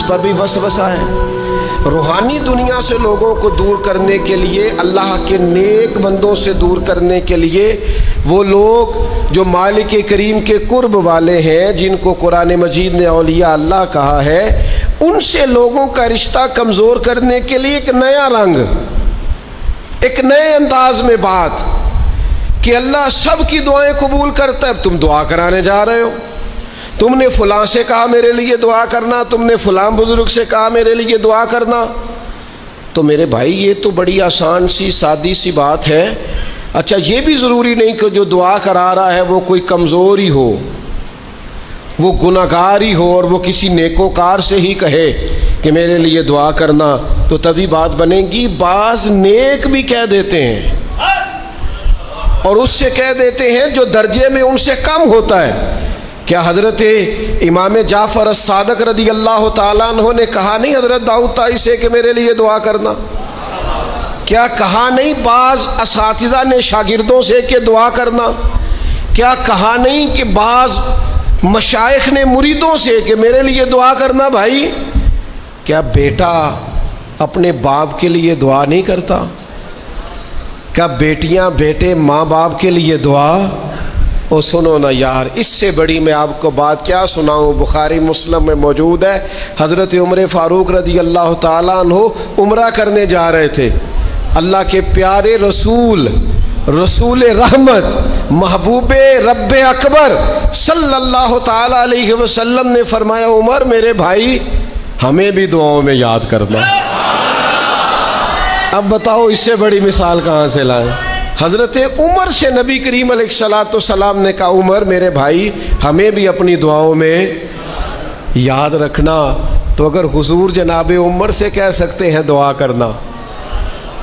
پر بھی وسوسہ ہے۔ روحانی دنیا سے لوگوں کو دور کرنے کے لیے، اللہ کے نیک بندوں سے دور کرنے کے لیے، وہ لوگ جو مالک کریم کے قرب والے ہیں، جن کو قرآن مجید نے اولیاء اللہ کہا ہے، ان سے لوگوں کا رشتہ کمزور کرنے کے لیے ایک نیا رنگ، ایک نئے انداز میں بات کہ اللہ سب کی دعائیں قبول کرتا ہے۔ تم دعا کرانے جا رہے ہو، تم نے فلاں سے کہا میرے لیے دعا کرنا، تم نے فلاں بزرگ سے کہا میرے لیے دعا کرنا، تو میرے بھائی یہ تو بڑی آسان سی سادی سی بات ہے۔ اچھا یہ بھی ضروری نہیں کہ جو دعا کرا رہا ہے وہ کوئی کمزور ہی ہو، وہ گناہگار ہی ہو، اور وہ کسی نیکوکار سے ہی کہے کہ میرے لیے دعا کرنا تو تبھی بات بنے گی۔ بعض نیک بھی کہہ دیتے ہیں، اور اس سے کہہ دیتے ہیں جو درجے میں ان سے کم ہوتا ہے۔ کیا حضرت امام جعفر الصادق رضی اللہ تعالیٰ عنہ نے کہا نہیں حضرت داؤد طائی سے کہ میرے لیے دعا کرنا؟ کیا کہا نہیں بعض اساتذہ نے شاگردوں سے کہ دعا کرنا؟ کیا کہا نہیں کہ بعض مشائخ نے مریدوں سے کہ میرے لیے دعا کرنا؟ بھائی کیا بیٹا اپنے باپ کے لیے دعا نہیں کرتا؟ کیا بیٹیاں بیٹے ماں باپ کے لیے دعا؟ او سنو نا یار، اس سے بڑی میں آپ کو بات کیا سناؤں، بخاری مسلم میں موجود ہے۔ حضرت عمر فاروق رضی اللہ تعالیٰ عنہ عمرہ کرنے جا رہے تھے۔ اللہ کے پیارے رسول رحمت محبوب رب اکبر صلی اللہ تعالیٰ علیہ وسلم نے فرمایا عمر میرے بھائی ہمیں بھی دعاؤں میں یاد کرنا۔ اب بتاؤ اس سے بڑی مثال کہاں سے لائیں؟ حضرت عمر سے نبی کریم علیہ الصلوۃ والسلام نے کہا عمر میرے بھائی ہمیں بھی اپنی دعاؤں میں یاد رکھنا۔ تو اگر حضور جناب عمر سے کہہ سکتے ہیں دعا کرنا،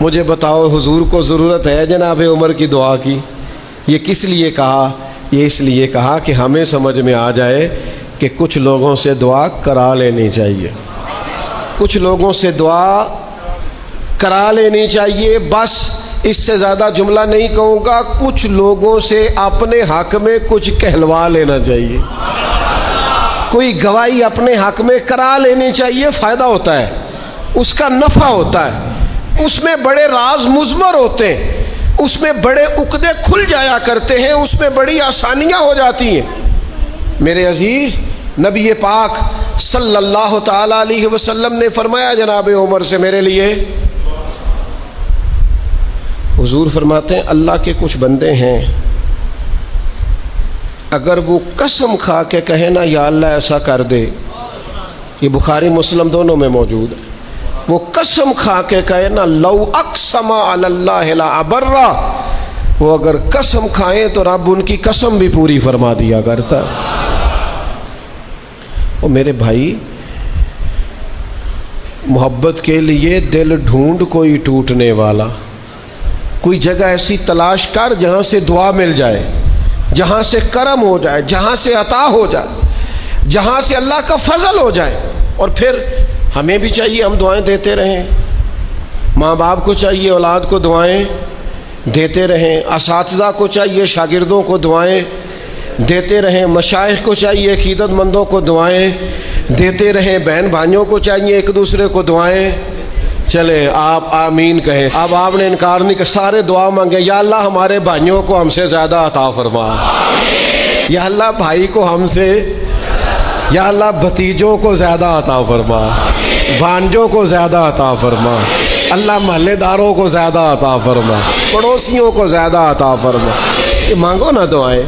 مجھے بتاؤ حضور کو ضرورت ہے جناب عمر کی دعا کی؟ یہ کس لیے کہا؟ یہ اس لیے کہا کہ ہمیں سمجھ میں آ جائے کہ کچھ لوگوں سے دعا کرا لینی چاہیے، کچھ لوگوں سے دعا کرا لینی چاہیے۔ بس اس سے زیادہ جملہ نہیں کہوں گا، کچھ لوگوں سے اپنے حق میں کچھ کہلوا لینا چاہیے، کوئی گواہی اپنے حق میں کرا لینی چاہیے۔ فائدہ ہوتا ہے، اس کا نفع ہوتا ہے، اس میں بڑے راز مضمر ہوتے ہیں، اس میں بڑے عقدے کھل جایا کرتے ہیں، اس میں بڑی آسانیاں ہو جاتی ہیں۔ میرے عزیز نبی پاک صلی اللہ تعالیٰ علیہ وسلم نے فرمایا جناب عمر سے میرے لیے، حضور فرماتے ہیں اللہ کے کچھ بندے ہیں اگر وہ قسم کھا کے کہے نا یا اللہ ایسا کر دے، یہ بخاری مسلم دونوں میں موجود ہے، وہ قسم کھا کے کہے نا لو اقسم علی اللہ لا ابرہ، وہ اگر قسم کھائیں تو رب ان کی قسم بھی پوری فرما دیا کرتا ہے۔ اور میرے بھائی محبت کے لیے دل ڈھونڈ کوئی ٹوٹنے والا، کوئی جگہ ایسی تلاش کر جہاں سے دعا مل جائے، جہاں سے کرم ہو جائے، جہاں سے عطا ہو جائے، جہاں سے اللہ کا فضل ہو جائے۔ اور پھر ہمیں بھی چاہیے ہم دعائیں دیتے رہیں، ماں باپ کو چاہیے اولاد کو دعائیں دیتے رہیں، اساتذہ کو چاہیے شاگردوں کو دعائیں دیتے رہیں، مشائخ کو چاہیے عقیدت مندوں کو دعائیں دیتے رہیں، بہن بھائیوں کو چاہیے ایک دوسرے کو دعائیں۔ چلیں آپ آمین کہیں۔ اب آپ نے انکار نہیں کہ سارے دعا مانگے، یا اللہ ہمارے بھائیوں کو ہم سے زیادہ عطا فرما، یا اللہ بھائی کو ہم سے، یا اللہ بھتیجوں کو زیادہ عطا فرما، بھانجوں کو زیادہ عطا فرما، اللہ محلے داروں کو زیادہ عطا فرما، پڑوسیوں کو زیادہ عطا فرما۔ یہ مانگو نا دعائیں،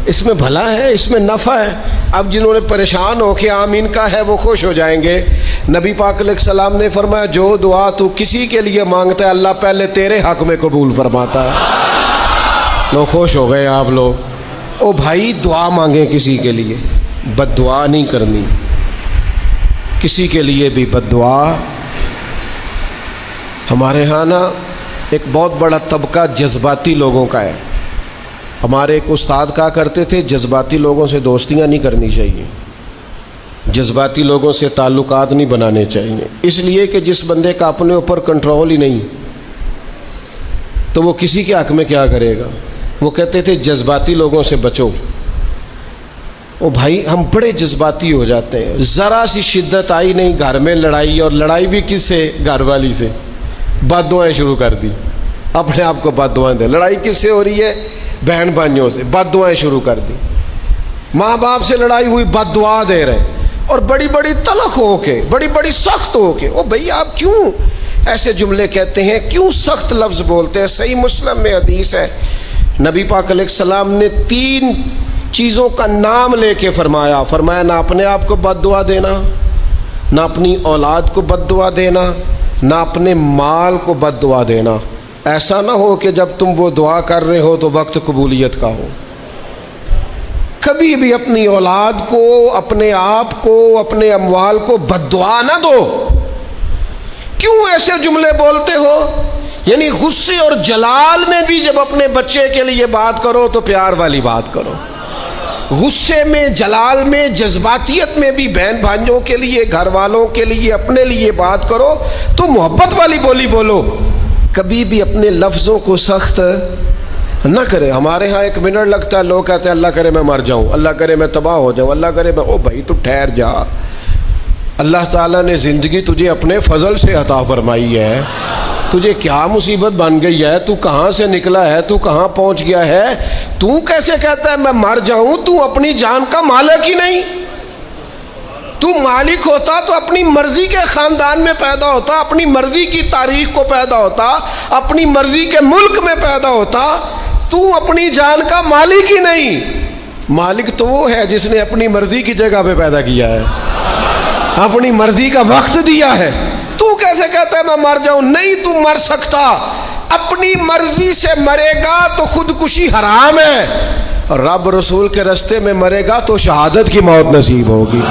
اس میں بھلا ہے، اس میں نفع ہے۔ اب جنہوں نے پریشان ہو کے آمین کا ہے وہ خوش ہو جائیں گے۔ نبی پاک علیہ السلام نے فرمایا جو دعا تو کسی کے لیے مانگتا ہے اللہ پہلے تیرے حق میں قبول فرماتا ہے۔ لوگ خوش ہو گئے آپ لوگ۔ او بھائی دعا مانگیں کسی کے لیے، بد دعا نہیں کرنی، کسی کے لیے بھی بد دعا۔ ہمارے ہاں نا ایک بہت بڑا طبقہ جذباتی لوگوں کا ہے۔ ہمارے ایک استاد کہا کرتے تھے جذباتی لوگوں سے دوستیاں نہیں کرنی چاہیے، جذباتی لوگوں سے تعلقات نہیں بنانے چاہیے، اس لیے کہ جس بندے کا اپنے اوپر کنٹرول ہی نہیں تو وہ کسی کے حق میں کیا کرے گا۔ وہ کہتے تھے جذباتی لوگوں سے بچو۔ او بھائی ہم بڑے جذباتی ہو جاتے ہیں، ذرا سی شدت آئی نہیں گھر میں لڑائی، اور لڑائی بھی کس سے؟ گھر والی سے، بد دعائیں شروع کر دی، اپنے آپ کو بد دعائیں دے. لڑائی کس سے ہو رہی ہے؟ بہن بھائیوں سے، بد دعائیں شروع کر دی. ماں باپ سے لڑائی ہوئی، بد دعا دے رہے، اور بڑی بڑی تلخ ہو کے، بڑی بڑی سخت ہو کے. او بھئی آپ کیوں ایسے جملے کہتے ہیں، کیوں سخت لفظ بولتے ہیں؟ صحیح مسلم میں حدیث ہے، نبی پاک علیہ السلام نے 3 چیزوں کا نام لے کے فرمایا نہ اپنے آپ کو بد دعا دینا، نہ اپنی اولاد کو بد دعا دینا، نہ اپنے مال کو بد دعا دینا. ایسا نہ ہو کہ جب تم وہ دعا کر رہے ہو تو وقت قبولیت کا ہو. کبھی بھی اپنی اولاد کو، اپنے آپ کو، اپنے اموال کو بد دعا نہ دو. کیوں ایسے جملے بولتے ہو؟ یعنی غصے اور جلال میں بھی جب اپنے بچے کے لیے بات کرو تو پیار والی بات کرو. غصے میں، جلال میں، جذباتیت میں بھی بہن بھائیوں کے لیے، گھر والوں کے لیے، اپنے لیے بات کرو تو محبت والی بولی بولو. کبھی بھی اپنے لفظوں کو سخت نہ کرے. ہمارے ہاں 1 منٹ لگتا ہے، لوگ کہتے ہیں اللہ کرے میں مر جاؤں، اللہ کرے میں تباہ ہو جاؤں، اللہ کرے میں. او بھائی تو ٹھہر جا. اللہ تعالیٰ نے زندگی تجھے اپنے فضل سے عطا فرمائی ہے. تجھے کیا مصیبت بن گئی ہے؟ تو کہاں سے نکلا ہے؟ تو کہاں پہنچ گیا ہے؟ تو کیسے کہتا ہے میں مر جاؤں؟ تو اپنی جان کا مالک ہی نہیں. تو مالک ہوتا تو اپنی مرضی کے خاندان میں پیدا ہوتا، اپنی مرضی کی تاریخ کو پیدا ہوتا، اپنی مرضی کے ملک میں پیدا ہوتا. تو اپنی جان کا مالک ہی نہیں. مالک تو وہ ہے جس نے اپنی مرضی کی جگہ پہ پیدا کیا ہے، اپنی مرضی کا وقت دیا ہے. تو کیسے کہتا ہے میں مر جاؤں؟ نہیں، تو مر سکتا. اپنی مرضی سے مرے گا تو خودکشی حرام ہے، اور رب رسول کے راستے میں مرے گا تو شہادت کی موت نصیب ہوگی،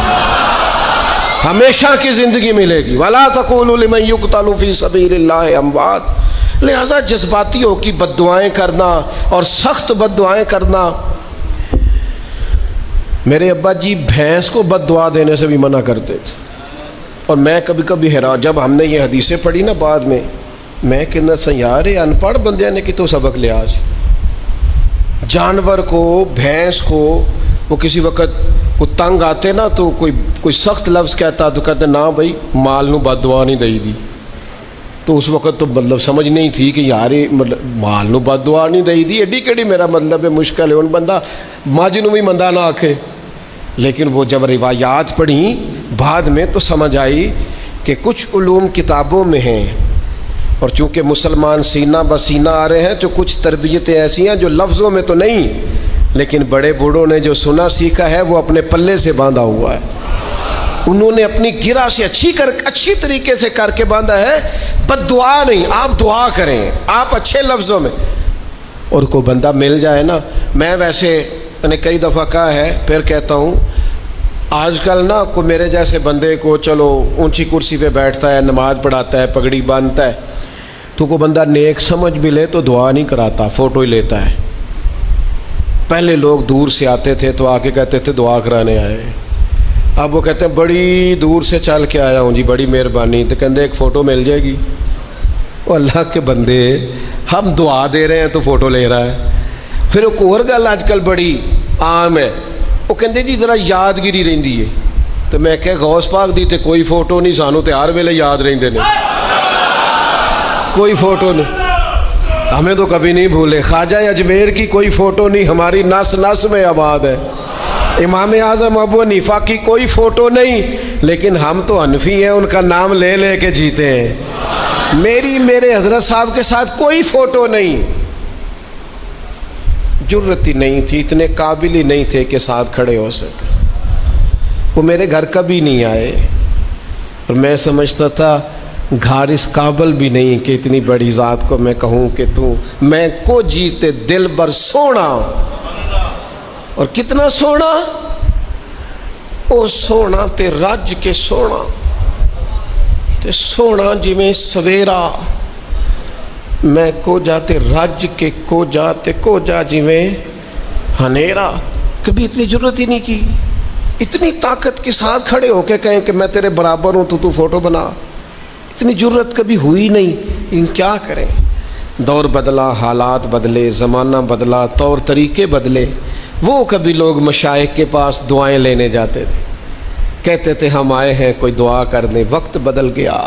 ہمیشہ کی زندگی ملے گی. وَلَا تَقُولُوا لِمَن يُقْتَلُ فِي سَبِيلِ اللَّهِ أَمْوَاتٌ. لہذا جذباتیوں کی بد دعائیں کرنا اور سخت بد دعائیں کرنا. میرے ابا جی بھینس کو بد دعا دینے سے بھی منع کرتے تھے، اور میں کبھی کبھی حیران، جب ہم نے یہ حدیثیں پڑھی نا بعد میں کہنا سا یار ان پڑھ بندے نے کی تو سبق لیا. آج جانور کو، بھینس کو، وہ کسی وقت کو تنگ آتے نا تو کوئی سخت لفظ کہتا تو کہتے نا بھائی مال نو بد دعا نہیں دئی دی. تو اس وقت تو مطلب سمجھ نہیں تھی کہ یار مطلب مال نو بد دعا نہیں دئی دی، ایڈی کیڑی میرا مطلب ہے مشکل ہے. ان بندہ ماج نو بھی مندہ نہ آکھے. لیکن وہ جب روایات پڑھیں بعد میں تو سمجھ آئی کہ کچھ علوم کتابوں میں ہیں، اور چونکہ مسلمان سینہ بسینہ آ رہے ہیں تو کچھ تربیتیں ایسی ہیں جو لفظوں میں تو نہیں، لیکن بڑے بوڑھوں نے جو سنا سیکھا ہے وہ اپنے پلے سے باندھا ہوا ہے. انہوں نے اپنی گرہ سے اچھی طریقے سے کر کے باندھا ہے. بد دعا نہیں، آپ دعا کریں، آپ اچھے لفظوں میں. اور کوئی بندہ مل جائے نا، میں ویسے میں نے کئی دفعہ کہا ہے، پھر کہتا ہوں، آج کل نا کوئی میرے جیسے بندے کو چلو اونچی کرسی پہ بیٹھتا ہے، نماز پڑھاتا ہے، پگڑی باندھتا ہے، تو کوئی بندہ نیک سمجھ بھی لے تو دعا نہیں کراتا، فوٹو ہی لیتا ہے. پہلے لوگ دور سے آتے تھے تو آ کے کہتے تھے دعا کرانے آئے. اب وہ کہتے ہیں بڑی دور سے چل کے آیا ہوں جی، بڑی مہربانی. تو کہتے ایک فوٹو مل جائے گی. وہ اللہ کے بندے، ہم دعا دے رہے ہیں تو فوٹو لے رہا ہے. پھر ایک اور گل آج کل بڑی عام ہے، وہ کہتے جی ذرا یادگیری رہندی ہے. تو میں کہ غوث پاک دی تے کوئی فوٹو نہیں، سانو تے ہر ویلے یاد رہندے نے، کوئی فوٹو نہیں، ہمیں تو کبھی نہیں بھولے. خواجہ اجمیر کی کوئی فوٹو نہیں، ہماری نس نس میں آباد ہے. امام اعظم ابو حنیفہ کی کوئی فوٹو نہیں، لیکن ہم تو حنفی ہیں، ان کا نام لے لے کے جیتے ہیں. میرے حضرت صاحب کے ساتھ کوئی فوٹو نہیں. جرت ہی نہیں تھی، اتنے قابل ہی نہیں تھے کہ ساتھ کھڑے ہو سکے. وہ میرے گھر کبھی نہیں آئے، اور میں سمجھتا تھا گھر اس قابل بھی نہیں کہ اتنی بڑی ذات کو میں کہوں کہ تو میں کو جیتے دل بر سونا. اور کتنا سونا؟ او سونا تے رج کے سونا تے سونا جی میں سویرا. میں کو جاتے رج کے کو جاتے کو جا جی میں ہنیرا. کبھی اتنی ضرورت ہی نہیں کی. اتنی طاقت کے ساتھ کھڑے ہو کے کہیں کہ میں تیرے برابر ہوں تو فوٹو بنا، اتنی ضرورت کبھی ہوئی نہیں. ان کیا کریں؟ دور بدلا، حالات بدلے، زمانہ بدلا، طور طریقے بدلے. وہ کبھی لوگ مشائخ کے پاس دعائیں لینے جاتے تھے، کہتے تھے ہم آئے ہیں کوئی دعا کرنے، وقت بدل گیا،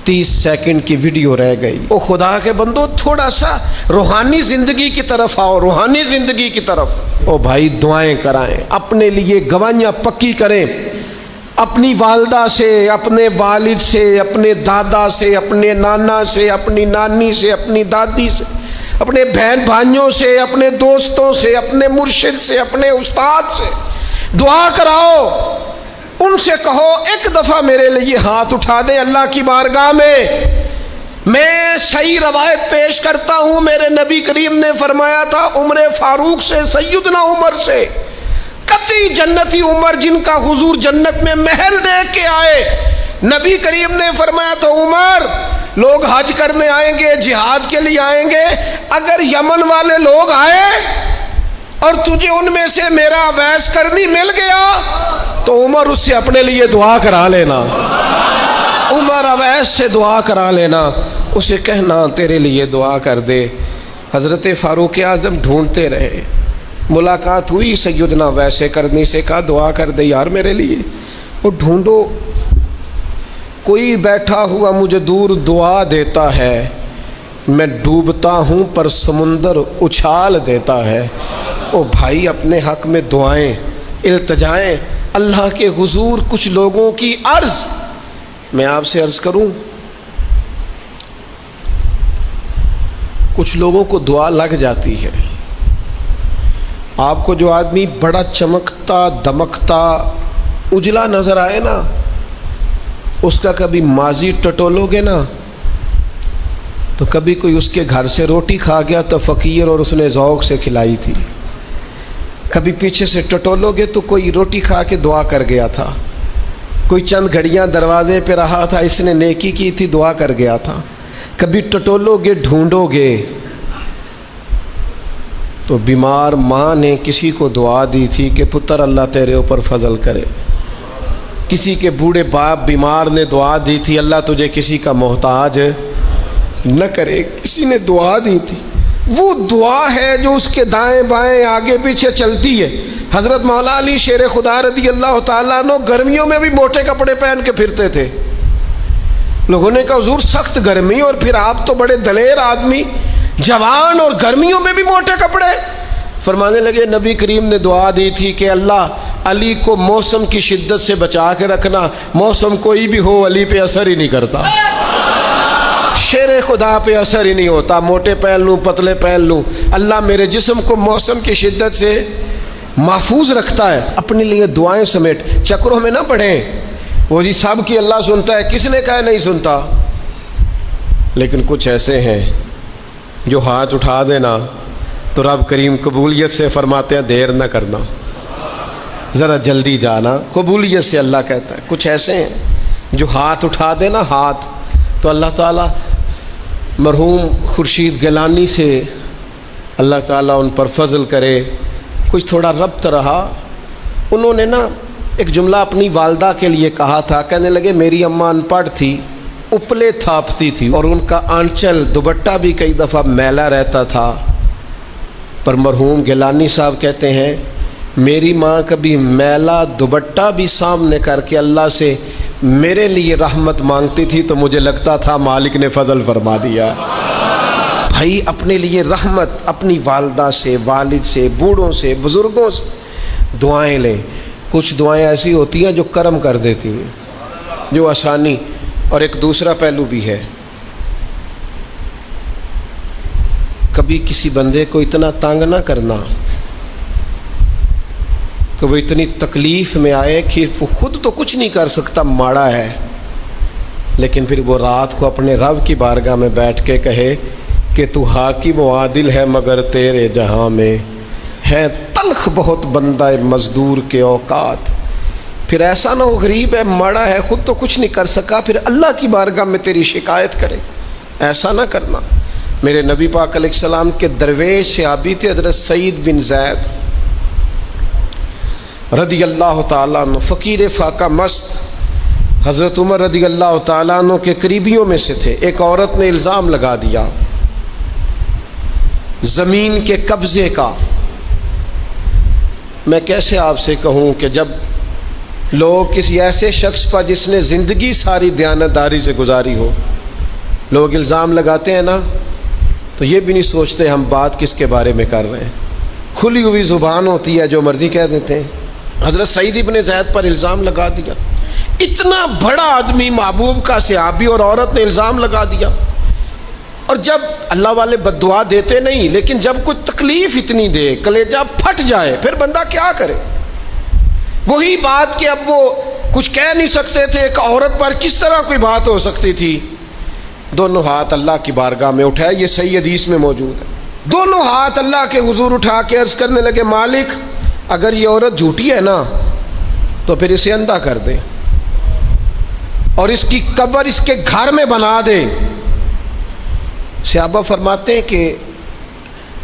30 سیکنڈ کی ویڈیو رہ گئی۔ او خدا کے بندو، تھوڑا سا روحانی زندگی کی طرف آؤ، روحانی زندگی کی طرف۔ او بھائی دعائیں کرائیں، اپنے لیے گواہیاں پکی کریں، اپنی والدہ سے، اپنے والد سے، اپنے دادا سے، اپنے نانا سے، اپنی نانی سے، اپنی دادی سے، اپنے بہن بھائیوں سے، اپنے دوستوں سے، اپنے مرشد سے، اپنے استاد سے دعا کراؤ۔ ان سے کہو ایک دفعہ میرے لیے ہاتھ اٹھا دیں اللہ کی بارگاہ میں صحیح روایت پیش کرتا ہوں، میرے نبی کریم نے فرمایا تھا عمر فاروق سے، سیدنا عمر سے، قطعی جنتی عمر جن کا حضور جنت میں محل دیکھ کے آئے، نبی کریم نے فرمایا تو عمر لوگ حج کرنے آئیں گے، جہاد کے لیے آئیں گے، اگر یمن والے لوگ آئے اور تجھے ان میں سے میرا اویس کرنی مل گیا تو عمر اس سے اپنے لیے دعا کرا لینا، عمر اویس سے دعا کرا لینا، اسے کہنا تیرے لیے دعا کر دے۔ حضرت فاروق اعظم ڈھونڈتے رہے، ملاقات ہوئی سیدنا اویس کرنی سے، کہا دعا کر دے یار میرے لیے۔ وہ ڈھونڈو، کوئی بیٹھا ہوا مجھے دور دعا دیتا ہے، میں ڈوبتا ہوں پر سمندر اچھال دیتا ہے۔ او بھائی اپنے حق میں دعائیں، التجائیں اللہ کے حضور۔ کچھ لوگوں کی عرض، میں آپ سے عرض کروں، کچھ لوگوں کو دعا لگ جاتی ہے۔ آپ کو جو آدمی بڑا چمکتا دمکتا اجلا نظر آئے نا، اس کا کبھی ماضی ٹٹولو گے نا تو کبھی کوئی اس کے گھر سے روٹی کھا گیا تو فقیر اور اس نے ذوق سے کھلائی تھی، کبھی پیچھے سے ٹٹولو گے تو کوئی روٹی کھا کے دعا کر گیا تھا، کوئی چند گھڑیاں دروازے پہ رہا تھا، اس نے نیکی کی تھی دعا کر گیا تھا۔ کبھی ٹٹولو گے ڈھونڈو گے تو بیمار ماں نے کسی کو دعا دی تھی کہ پتر اللہ تیرے اوپر فضل کرے، کسی کے بوڑھے باپ بیمار نے دعا دی تھی اللہ تجھے کسی کا محتاج نہ کرے، کسی نے دعا دی تھی۔ وہ دعا ہے جو اس کے دائیں بائیں آگے پیچھے چلتی ہے۔ حضرت مولا علی شیر خدا رضی اللہ تعالیٰ عنہ گرمیوں میں بھی موٹے کپڑے پہن کے پھرتے تھے۔ لوگوں نے کہا حضور سخت گرمی اور پھر آپ تو بڑے دلیر آدمی، جوان اور گرمیوں میں بھی موٹے کپڑے۔ فرمانے لگے نبی کریم نے دعا دی تھی کہ اللہ علی کو موسم کی شدت سے بچا کے رکھنا، موسم کوئی بھی ہو علی پہ اثر ہی نہیں کرتا، شیر خدا پہ اثر ہی نہیں ہوتا، موٹے پہن لوں پتلے پہن لوں، اللہ میرے جسم کو موسم کی شدت سے محفوظ رکھتا ہے۔ اپنے لیے دعائیں سمیٹ، چکروں میں نہ پڑھیں، وہ جی سب کی اللہ سنتا ہے، کس نے کہا نہیں سنتا؟ لیکن کچھ ایسے ہیں جو ہاتھ اٹھا دینا تو رب کریم قبولیت سے فرماتے ہیں دیر نہ کرنا، ذرا جلدی جانا، قبولیت سے اللہ کہتا ہے۔ کچھ ایسے ہیں جو ہاتھ اٹھا دینا ہاتھ تو اللہ تعالیٰ مرحوم خورشید گیلانی سے اللہ تعالیٰ ان پر فضل کرے۔ کچھ تھوڑا ربط رہا، انہوں نے نا ایک جملہ اپنی والدہ کے لیے کہا تھا، کہنے لگے میری اماں ان پڑھ تھی، اپلے تھاپتی تھی اور ان کا آنچل دوپٹہ بھی کئی دفعہ میلا رہتا تھا، پر مرحوم گیلانی صاحب کہتے ہیں میری ماں کبھی میلا دوپٹہ بھی سامنے کر کے اللہ سے میرے لیے رحمت مانگتی تھی تو مجھے لگتا تھا مالک نے فضل فرما دیا۔ بھائی اپنے لیے رحمت، اپنی والدہ سے، والد سے، بوڑھوں سے، بزرگوں سے دعائیں لیں۔ کچھ دعائیں ایسی ہوتی ہیں جو کرم کر دیتی ہیں، جو آسانی۔ اور ایک دوسرا پہلو بھی ہے، کبھی کسی بندے کو اتنا تنگ نہ کرنا کہ وہ اتنی تکلیف میں آئے کہ وہ خود تو کچھ نہیں کر سکتا، ماڑا ہے، لیکن پھر وہ رات کو اپنے رب کی بارگاہ میں بیٹھ کے کہے کہ تو حاکم و عادل ہے مگر تیرے جہاں میں ہے تلخ بہت بندہ مزدور کے اوقات۔ پھر ایسا نہ ہو غریب ہے، ماڑا ہے، خود تو کچھ نہیں کر سکا، پھر اللہ کی بارگاہ میں تیری شکایت کرے، ایسا نہ کرنا۔ میرے نبی پاک علیہ السلام کے درویش صحابی تھے حضرت سعید بن زید رضی اللہ تعالیٰ عنہ، فقیر فاقہ مست، حضرت عمر رضی اللہ تعالیٰ عنہ کے قریبیوں میں سے تھے۔ ایک عورت نے الزام لگا دیا زمین کے قبضے کا، میں کیسے آپ سے کہوں کہ جب لوگ کسی ایسے شخص پر جس نے زندگی ساری دیانتداری سے گزاری ہو لوگ الزام لگاتے ہیں نا، تو یہ بھی نہیں سوچتے ہم بات کس کے بارے میں کر رہے ہیں، کھلی ہوئی زبان ہوتی ہے، جو مرضی کہہ دیتے ہیں۔ حضرت سعید ابن زید پر الزام لگا دیا، اتنا بڑا آدمی، محبوب کا صحابی، اور عورت نے الزام لگا دیا۔ اور جب اللہ والے بد دعا دیتے نہیں، لیکن جب کوئی تکلیف اتنی دے، کلیجہ پھٹ جائے، پھر بندہ کیا کرے؟ وہی بات کہ اب وہ کچھ کہہ نہیں سکتے تھے، ایک عورت پر کس طرح کوئی بات ہو سکتی تھی؟ دونوں ہاتھ اللہ کی بارگاہ میں اٹھائے، یہ صحیح حدیث میں موجود ہے، دونوں ہاتھ اللہ کے حضور اٹھا کے عرض کرنے لگے، مالک اگر یہ عورت جھوٹی ہے نا تو پھر اسے اندھا کر دے اور اس کی قبر اس کے گھر میں بنا دے۔ صحابہ فرماتے ہیں کہ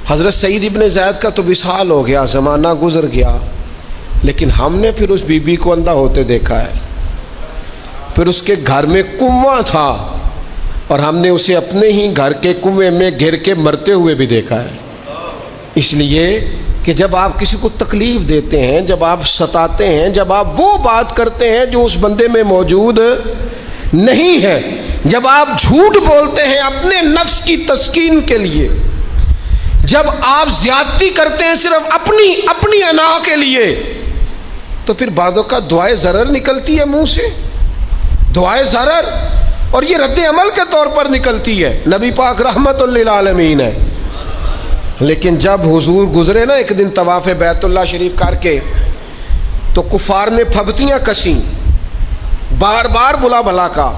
حضرت سعید ابن زید کا تو وصال ہو گیا، زمانہ گزر گیا، لیکن ہم نے پھر اس بی بی کو اندھا ہوتے دیکھا ہے، پھر اس کے گھر میں کنواں تھا اور ہم نے اسے اپنے ہی گھر کے کنویں میں گر کے مرتے ہوئے بھی دیکھا ہے۔ اس لیے کہ جب آپ کسی کو تکلیف دیتے ہیں، جب آپ ستاتے ہیں، جب آپ وہ بات کرتے ہیں جو اس بندے میں موجود نہیں ہے، جب آپ جھوٹ بولتے ہیں اپنے نفس کی تسکین کے لیے، جب آپ زیادتی کرتے ہیں صرف اپنی انا کے لیے، تو پھر بعدوں کا دعائے ضرر نکلتی ہے منہ سے، دعائے ضرر، اور یہ رد عمل کے طور پر نکلتی ہے۔ نبی پاک رحمت للعالمین ہے، لیکن جب حضور گزرے نا ایک دن طواف بیت اللہ شریف کر کے، تو کفار نے پھبتیاں کسیں، بار بار بلا بلا کا،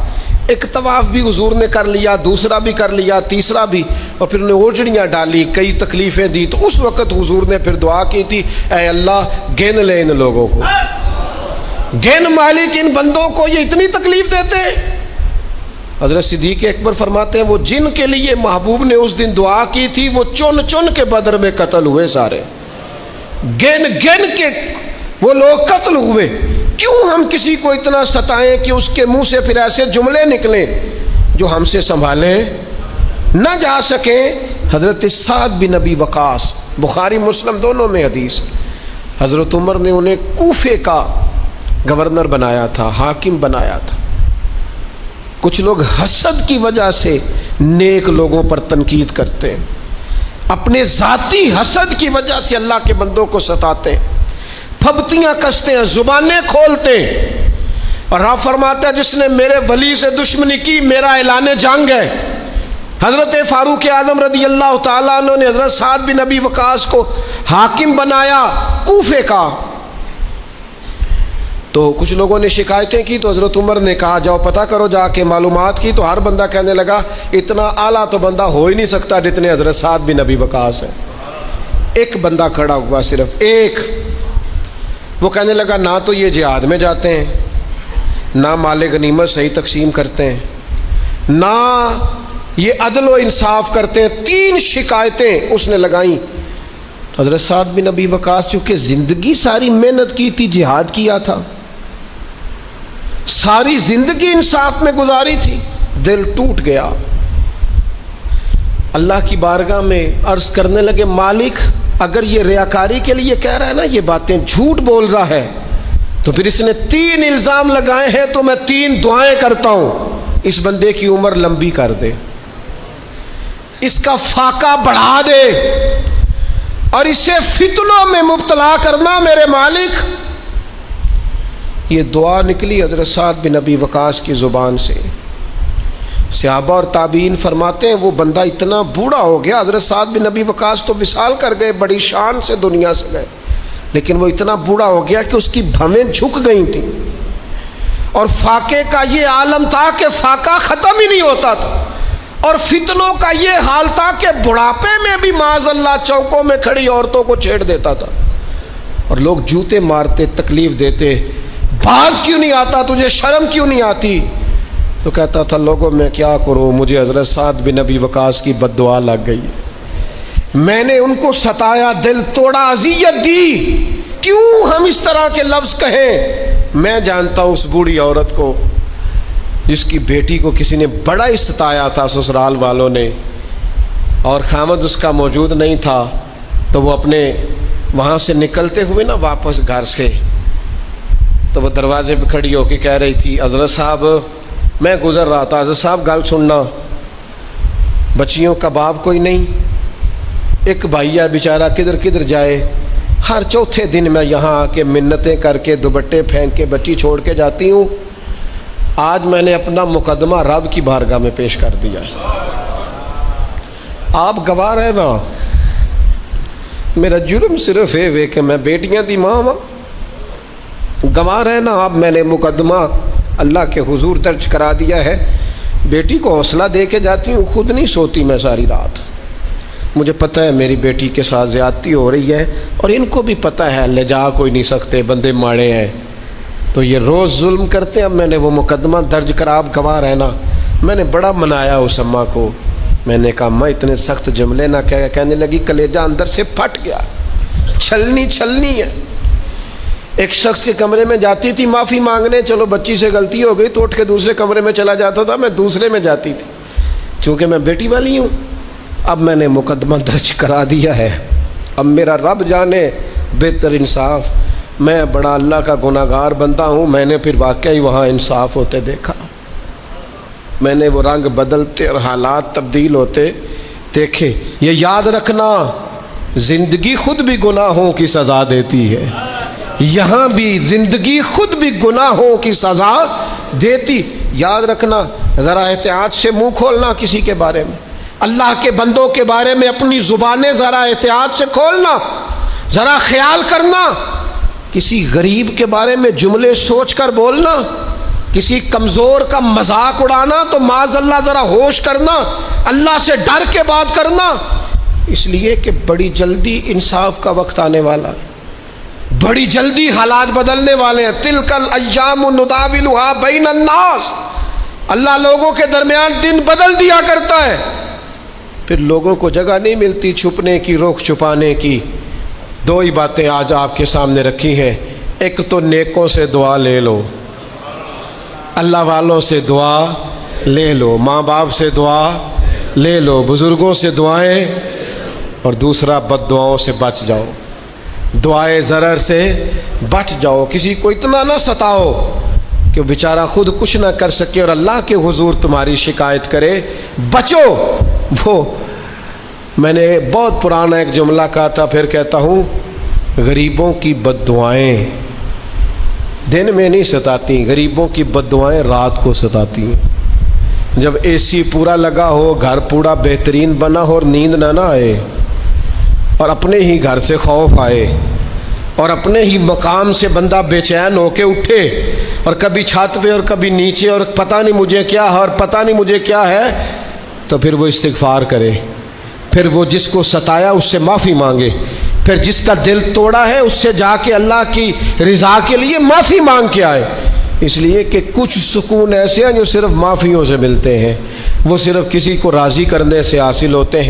ایک طواف بھی حضور نے کر لیا، دوسرا بھی کر لیا، تیسرا بھی، اور پھر انہیں اوجڑیاں ڈالی، کئی تکلیفیں دی، تو اس وقت حضور نے پھر دعا کی تھی، اے اللہ گن لے ان لوگوں کو، گن مالک ان بندوں کو، یہ اتنی تکلیف دیتے ہیں۔ حضرت صدیق اکبر فرماتے ہیں وہ جن کے لیے محبوب نے اس دن دعا کی تھی وہ چن چن کے بدر میں قتل ہوئے، سارے گن گن کے وہ لوگ قتل ہوئے۔ کیوں ہم کسی کو اتنا ستائیں کہ اس کے منہ سے پھر ایسے جملے نکلیں جو ہم سے سنبھالے نہ جا سکیں؟ حضرت سعد بن ابی وقاص، بخاری مسلم دونوں میں حدیث، حضرت عمر نے انہیں کوفے کا گورنر بنایا تھا، حاکم بنایا تھا۔ کچھ لوگ حسد کی وجہ سے نیک لوگوں پر تنقید کرتے ہیں، اپنے ذاتی حسد کی وجہ سے اللہ کے بندوں کو ستاتے ہیں، پھبتیاں کستے ہیں، زبانیں کھولتے ہیں، اور آپ فرماتا ہے جس نے میرے ولی سے دشمنی کی میرا اعلان جنگ ہے۔ حضرت فاروق اعظم رضی اللہ تعالیٰ عنہ نے حضرت سعد بن ابی وقاص کو حاکم بنایا کوفے کا، تو کچھ لوگوں نے شکایتیں کی، تو حضرت عمر نے کہا جاؤ پتہ کرو جا کے، معلومات کی، تو ہر بندہ کہنے لگا اتنا اعلیٰ تو بندہ ہو ہی نہیں سکتا جتنے حضرت سعد بن ابی وقاص ہیں۔ ایک بندہ کھڑا ہوا، صرف ایک، وہ کہنے لگا نہ تو یہ جہاد میں جاتے ہیں، نہ مال غنیمت صحیح تقسیم کرتے ہیں، نہ یہ عدل و انصاف کرتے ہیں۔ 3 شکایتیں اس نے لگائیں۔ حضرت سعد بن ابی وقاص چونکہ زندگی ساری محنت کی تھی، جہاد کیا تھا، ساری زندگی انصاف میں گزاری تھی، دل ٹوٹ گیا، اللہ کی بارگاہ میں عرض کرنے لگے مالک اگر یہ ریاکاری کے لیے کہہ رہا ہے نا، یہ باتیں جھوٹ بول رہا ہے، تو پھر اس نے 3 الزام لگائے ہیں، تو میں 3 دعائیں کرتا ہوں، اس بندے کی عمر لمبی کر دے، اس کا فاقہ بڑھا دے، اور اسے فتنوں میں مبتلا کرنا میرے مالک۔ یہ دعا نکلی حضرت سعد بن ابی وقاص کی زبان سے۔ صحابہ اور تابعین فرماتے ہیں وہ بندہ اتنا بوڑھا ہو گیا، حضرت سعد بن ابی وقاص تو وصال کر گئے، بڑی شان سے دنیا سے گئے، لیکن وہ اتنا بوڑھا ہو گیا کہ اس کی بھویں جھک گئی تھیں، اور فاقے کا یہ عالم تھا کہ فاقہ ختم ہی نہیں ہوتا تھا، اور فتنوں کا یہ حال تھا کہ بڑھاپے میں بھی معاذ اللہ چوکوں میں کھڑی عورتوں کو چھیڑ دیتا تھا، اور لوگ جوتے مارتے، تکلیف دیتے، باز کیوں نہیں آتا، تجھے شرم کیوں نہیں آتی؟ تو کہتا تھا لوگوں میں کیا کروں، مجھے حضرت سعد بن ابی وقاص کی بد دعا لگ گئی ہے، میں نے ان کو ستایا، دل توڑا، اذیت دی، کیوں ہم اس طرح کے لفظ کہیں؟ میں جانتا ہوں اس بوڑھی عورت کو جس کی بیٹی کو کسی نے بڑا ہی ستایا تھا سسرال والوں نے، اور خامد اس کا موجود نہیں تھا، تو وہ اپنے وہاں سے نکلتے ہوئے نا واپس گھر سے، تو وہ دروازے پہ کھڑی ہو کے کہہ رہی تھی حضرت صاحب میں گزر رہا تھا، حضرت صاحب گل سننا، بچیوں کا باپ کوئی نہیں، ایک بھائی ہے بیچارہ کدھر کدھر جائے، ہر چوتھے دن میں یہاں آ کے منتیں کر کے دوپٹے پھینک کے بچی چھوڑ کے جاتی ہوں، آج میں نے اپنا مقدمہ رب کی بارگاہ میں پیش کر دیا ہے، آپ گواہ رہے نا، میرا جرم صرف ہے کہ میں بیٹیاں دی ماں ہوں، گواہ رہے نا آپ، میں نے مقدمہ اللہ کے حضور درج کرا دیا ہے، بیٹی کو حوصلہ دے کے جاتی ہوں، خود نہیں سوتی میں ساری رات، مجھے پتہ ہے میری بیٹی کے ساتھ زیادتی ہو رہی ہے، اور ان کو بھی پتہ ہے لے جا کوئی نہیں سکتے، بندے ماڑے ہیں، تو یہ روز ظلم کرتے ہیں، اب میں نے وہ مقدمہ درج کرا، آپ گواہ رہنا، میں نے بڑا منایا اس اماں کو، میں نے کہا اماں اتنے سخت جملے نہ کہنے لگی، کلیجہ اندر سے پھٹ گیا، چھلنی ہے، ایک شخص کے کمرے میں جاتی تھی معافی مانگنے، چلو بچی سے غلطی ہو گئی تو اٹھ کے دوسرے کمرے میں چلا جاتا تھا، میں دوسرے میں جاتی تھی، چونکہ میں بیٹی والی ہوں، اب میں نے مقدمہ درج کرا دیا ہے، اب میرا رب جانے بہتر انصاف، میں بڑا اللہ کا گناہگار بندہ ہوں، میں نے پھر واقعی وہاں انصاف ہوتے دیکھا، میں نے وہ رنگ بدلتے اور حالات تبدیل ہوتے دیکھے، یہ یاد رکھنا زندگی خود بھی گناہوں کی سزا دیتی ہے، یہاں بھی زندگی خود بھی گناہوں کی سزا دیتی، یاد رکھنا، ذرا احتیاط سے منہ کھولنا کسی کے بارے میں، اللہ کے بندوں کے بارے میں اپنی زبانیں ذرا احتیاط سے کھولنا، ذرا خیال کرنا، کسی غریب کے بارے میں جملے سوچ کر بولنا، کسی کمزور کا مذاق اڑانا تو معاذ اللہ ذرا ہوش کرنا، اللہ سے ڈر کے بات کرنا، اس لیے کہ بڑی جلدی انصاف کا وقت آنے والا ہے، بڑی جلدی حالات بدلنے والے ہیں، تلک الایام نداولها بین الناس، اللہ لوگوں کے درمیان دن بدل دیا کرتا ہے، پھر لوگوں کو جگہ نہیں ملتی چھپنے کی، رخ چھپانے کی، دو ہی باتیں آج آپ کے سامنے رکھی ہیں، ایک تو نیکوں سے دعا لے لو، اللہ والوں سے دعا لے لو، ماں باپ سے دعا لے لو، بزرگوں سے دعائیں، اور دوسرا بد دعاؤں سے بچ جاؤ، دعائے ضرر سے بچ جاؤ، کسی کو اتنا نہ ستاؤ کہ وہ بیچارہ خود کچھ نہ کر سکے اور اللہ کے حضور تمہاری شکایت کرے، بچو۔ وہ میں نے بہت پرانا ایک جملہ کہا تھا، پھر کہتا ہوں، غریبوں کی بد دعائیں دن میں نہیں ستاتی، غریبوں کی بد دعائیں رات کو ستاتی ہیں، جب اے سی پورا لگا ہو، گھر پورا بہترین بنا ہو اور نیند نہ آئے، اور اپنے ہی گھر سے خوف آئے، اور اپنے ہی مقام سے بندہ بے چین ہو کے اٹھے، اور کبھی چھت پہ اور کبھی نیچے، اور پتہ نہیں مجھے کیا ہے اور پتہ نہیں مجھے کیا ہے، تو پھر وہ استغفار کرے، پھر وہ جس کو ستایا اس سے معافی مانگے، پھر جس کا دل توڑا ہے اس سے جا کے اللہ کی رضا کے لیے معافی مانگ کے آئے، اس لیے کہ کچھ سکون ایسے ہیں جو صرف معافیوں سے ملتے ہیں، وہ صرف کسی کو راضی کرنے سے حاصل ہوتے ہیں۔